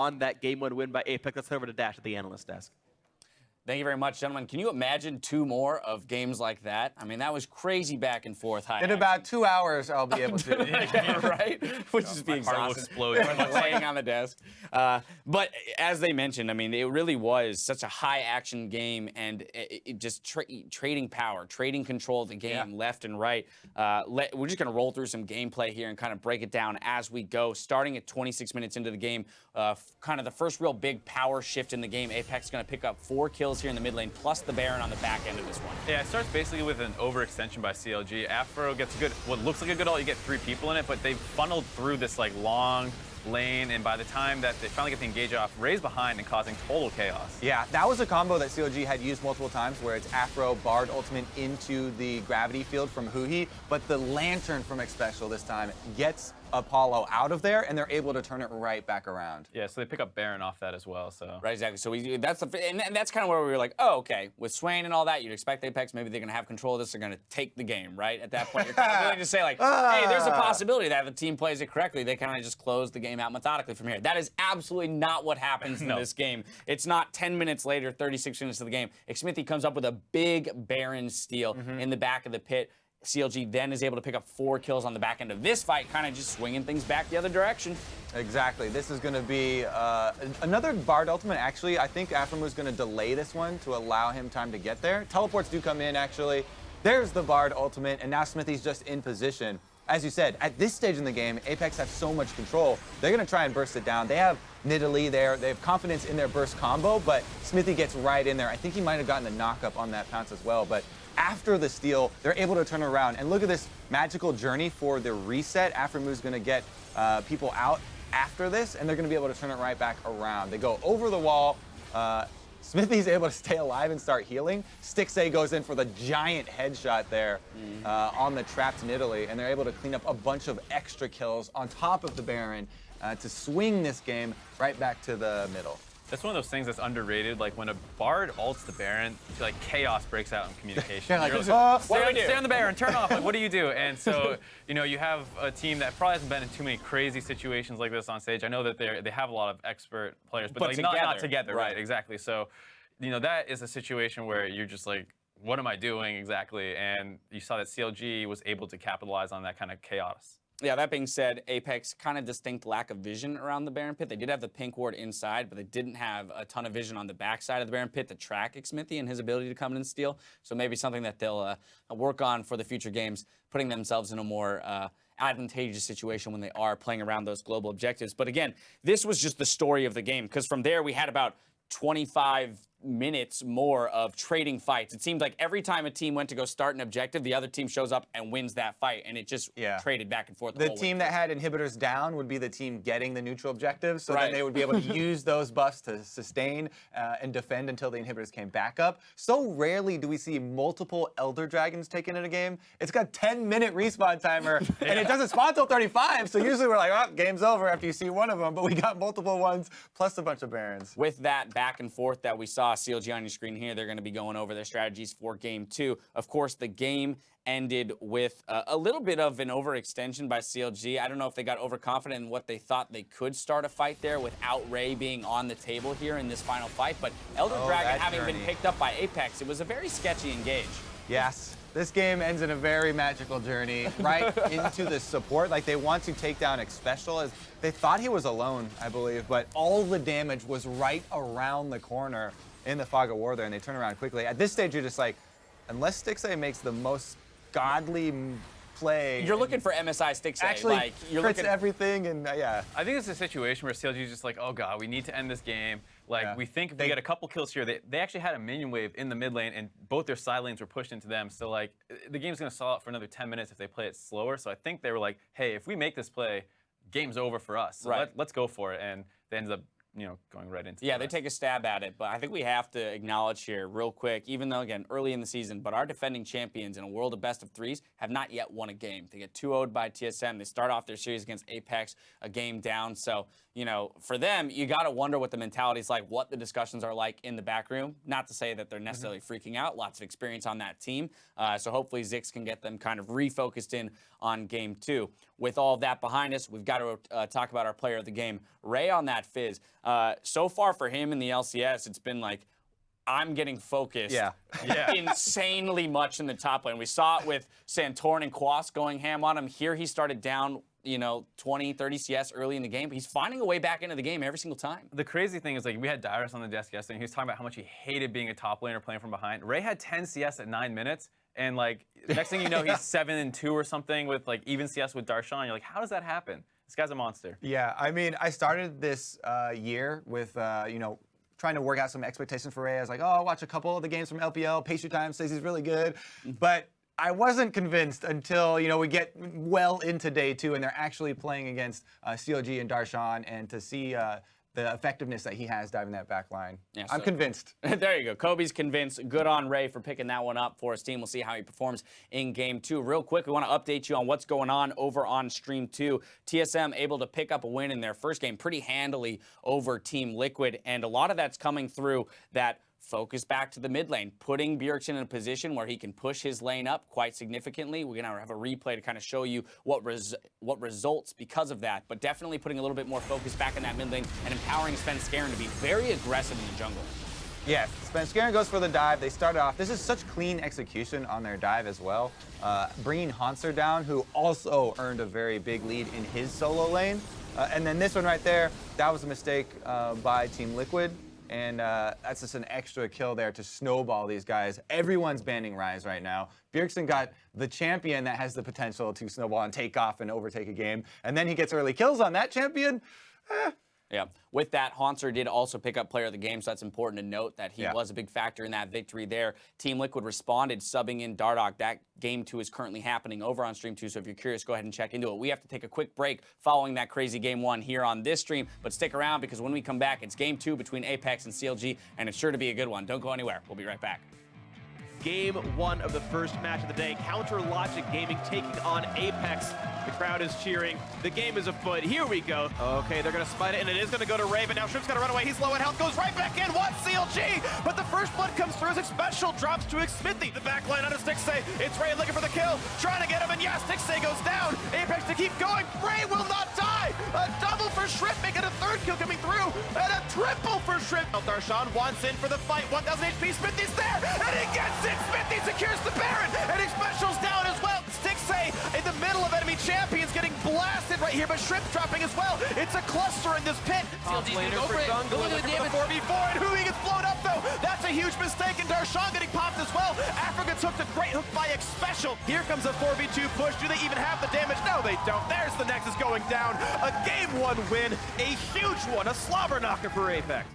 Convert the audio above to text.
on that game 1 win by Apex. Let's head over to Dash at the analyst desk. Thank you very much, gentlemen. Can you imagine 2 more of games like that? I mean, that was crazy back and forth. In about 2 hours, I'll be able to. Yeah, right? Which is being exhausted. Laying on the desk. But as they mentioned, I mean, it really was such a high-action game, and it just trading power, trading control of the game left and right. We're just going to roll through some gameplay here and kind of break it down as we go. Starting at 26 minutes into the game, kind of the first real big power shift in the game. Apex is going to pick up 4 kills here in the mid lane, plus the Baron on the back end of this one. Yeah, it starts basically with an overextension by CLG. Afro gets what looks like a good ult. You get 3 people in it, but they funneled through this like long lane, and by the time that they finally get the engage off, Ray's behind and causing total chaos. Yeah, that was a combo that CLG had used multiple times, where it's Afro Bard ultimate into the gravity field from Huhi, but the Lantern from Xpecial this time gets Apollo out of there, and they're able to turn it right back around. Yeah, so they pick up Baron off that as well. So right, exactly. So that's kind of where we were like, oh, okay. With Swain and all that, you'd expect Apex, maybe they're going to have control of this. They're going to take the game, right? At that point, you're kind of willing to say like, hey, there's a possibility that if the team plays it correctly, they kind of just close the game out methodically from here. That is absolutely not what happens in this game. It's not 10 minutes later, 36 minutes of the game. Xmithy comes up with a big Baron steal in the back of the pit. CLG then is able to pick up 4 kills on the back end of this fight, kind of just swinging things back the other direction. Exactly. This is going to be another Bard ultimate. Actually, I think Aframu's going to delay this one to allow him time to get there. Teleports do come in, actually. There's the Bard ultimate, and now Smithy's just in position. As you said, at this stage in the game, Apex have so much control. They're going to try and burst it down. They have Nidalee there. They have confidence in their burst combo, but Smithy gets right in there. I think he might have gotten the knock-up on that pounce as well, but after the steal, they're able to turn around. And look at this magical journey for the reset. Aframu's going to get people out after this, and they're going to be able to turn it right back around. They go over the wall. Smithy's able to stay alive and start healing. Stixay goes in for the giant headshot there on the trapped Nidalee, and they're able to clean up a bunch of extra kills on top of the Baron to swing this game right back to the middle. That's one of those things that's underrated. Like when a Bard ults the Baron, like chaos breaks out in communication. Yeah, like, stay on the Baron, turn off. Like, what do you do? And so, you know, you have a team that probably hasn't been in too many crazy situations like this on stage. I know that they have a lot of expert players, but like, not together, right? Exactly. So, you know, that is a situation where you're just like, what am I doing exactly? And you saw that CLG was able to capitalize on that kind of chaos. Yeah, that being said, Apex kind of distinct lack of vision around the Baron pit. They did have the pink ward inside, but they didn't have a ton of vision on the backside of the Baron pit to track Xmithy and his ability to come in and steal. So maybe something that they'll work on for the future games, putting themselves in a more advantageous situation when they are playing around those global objectives. But again, this was just the story of the game, because from there we had about 25 minutes more of trading fights. It seemed like every time a team went to go start an objective, the other team shows up and wins that fight, and it just traded back and forth. The team that had inhibitors down would be the team getting the neutral objectives, so then they would be able to use those buffs to sustain and defend until the inhibitors came back up. So rarely do we see multiple Elder Dragons taken in a game. It's got 10-minute respawn timer, and it doesn't spawn till 35, so usually we're like, oh, game's over after you see one of them, but we got multiple ones, plus a bunch of Barons. With that back and forth that we saw, CLG on your screen here, they're going to be going over their strategies for Game 2. Of course, the game ended with a little bit of an overextension by CLG. I don't know if they got overconfident in what they thought they could start a fight there without Ray being on the table here in this final fight, but Elder Dragon having been picked up by Apex, it was a very sketchy engage. Yes. This game ends in a very magical journey right into the support. Like, they want to take down Xpecial, as they thought he was alone, I believe, but all the damage was right around the corner in the Fog of War there, and they turn around quickly. At this stage, you're just like, unless Stixay makes the most godly play. You're looking for MSI Stixay. Actually, like, you're looking at everything, and I think it's a situation where CLG is just like, oh god, we need to end this game. Like, we think if we get a couple kills here, they actually had a minion wave in the mid lane, and both their side lanes were pushed into them. So, like, the game's going to stall out for another 10 minutes if they play it slower. So I think they were like, hey, if we make this play, game's over for us. So let's go for it. And they ended up, you know, going right into they take a stab at it, but I think we have to acknowledge here real quick, even though, again, early in the season, but our defending champions in a world of best of threes have not yet won a game. They get 2-0'd by TSM. They start off their series against Apex, a game down. So, you know, for them, you got to wonder what the mentality is like, what the discussions are like in the back room. Not to say that they're necessarily freaking out. Lots of experience on that team. So hopefully Zix can get them kind of refocused in on Game 2. With all of that behind us, we've got to talk about our player of the game, Ray, on that Fizz. So far for him in the LCS, it's been like, I'm getting focused insanely much in the top lane. We saw it with Santorin and Quas going ham on him. Here he started down, 20, 30 CS early in the game, but he's finding a way back into the game every single time. The crazy thing is, like, we had Dyrus on the desk yesterday, and he was talking about how much he hated being a top laner playing from behind. Ray had 10 CS at 9 minutes, and, like, next thing you know, he's 7-2 or something with, like, even CS with Darshan. You're like, how does that happen? This guy's a monster. Yeah, I mean, I started this year with, trying to work out some expectations for Ray. I was like, oh, I'll watch a couple of the games from LPL. Pastry Time says he's really good. But I wasn't convinced until, we get well into day 2 and they're actually playing against CLG and Darshan, and to see the effectiveness that he has diving that back line. Yeah, I'm convinced. There you go. Kobe's convinced. Good on Ray for picking that one up for his team. We'll see how he performs in Game 2. Real quick, we want to update you on what's going on over on Stream 2. TSM able to pick up a win in their first game pretty handily over Team Liquid, and a lot of that's coming through that focus back to the mid lane, putting Bjergsen in a position where he can push his lane up quite significantly. We're going to have a replay to kind of show you what results because of that, but definitely putting a little bit more focus back in that mid lane and empowering Svenskeren to be very aggressive in the jungle. Yeah, Svenskeren goes for the dive. They started off. This is such clean execution on their dive as well. Bringing Hanser down, who also earned a very big lead in his solo lane. And then this one right there, that was a mistake by Team Liquid. And that's just an extra kill there to snowball these guys. Everyone's banning Ryze right now. Bjergsen got the champion that has the potential to snowball and take off and overtake a game. And then he gets early kills on that champion. Yeah. With that, Hanser did also pick up player of the game, so that's important to note that he was a big factor in that victory there. Team Liquid responded, subbing in Dardoch. That Game 2 is currently happening over on Stream 2, so if you're curious, go ahead and check into it. We have to take a quick break following that crazy Game 1 here on this stream, but stick around because when we come back, it's Game 2 between Apex and CLG, and it's sure to be a good one. Don't go anywhere. We'll be right back. Game 1 of the first match of the day. Counter Logic Gaming taking on Apex. The crowd is cheering. The game is afoot. Here we go. Okay, they're going to spite it, and it is going to go to Ray, but now Shrimp's going to run away. He's low in health, goes right back in. What? CLG! But the first blood comes through as a special drops to Xmithy. The back line on a Stixay. It's Ray looking for the kill. Trying to get him, and yes, Stixay goes down. Apex to keep going. Ray will not die. A double for Shrimp, making a third kill coming through, and a triple for Shrimp. Darshan wants in for the fight. 1,000 HP. Smithy's there, and he gets it. Smithy secures the Baron, and Xspecial's down as well. Stixay in the middle of enemy champions getting blasted right here, but Shrimp dropping as well. It's a cluster in this pit. CLG's gonna go for it. Go into the damage. 4v4, and who he gets blown up though. That's a huge mistake, and Darshan getting popped as well. Africa took the great hook by Xspecial. Here comes a 4v2 push. Do they even have the damage? No, they don't. There's the Nexus going down. A Game 1 win, a huge one, a slobber knocker for Apex.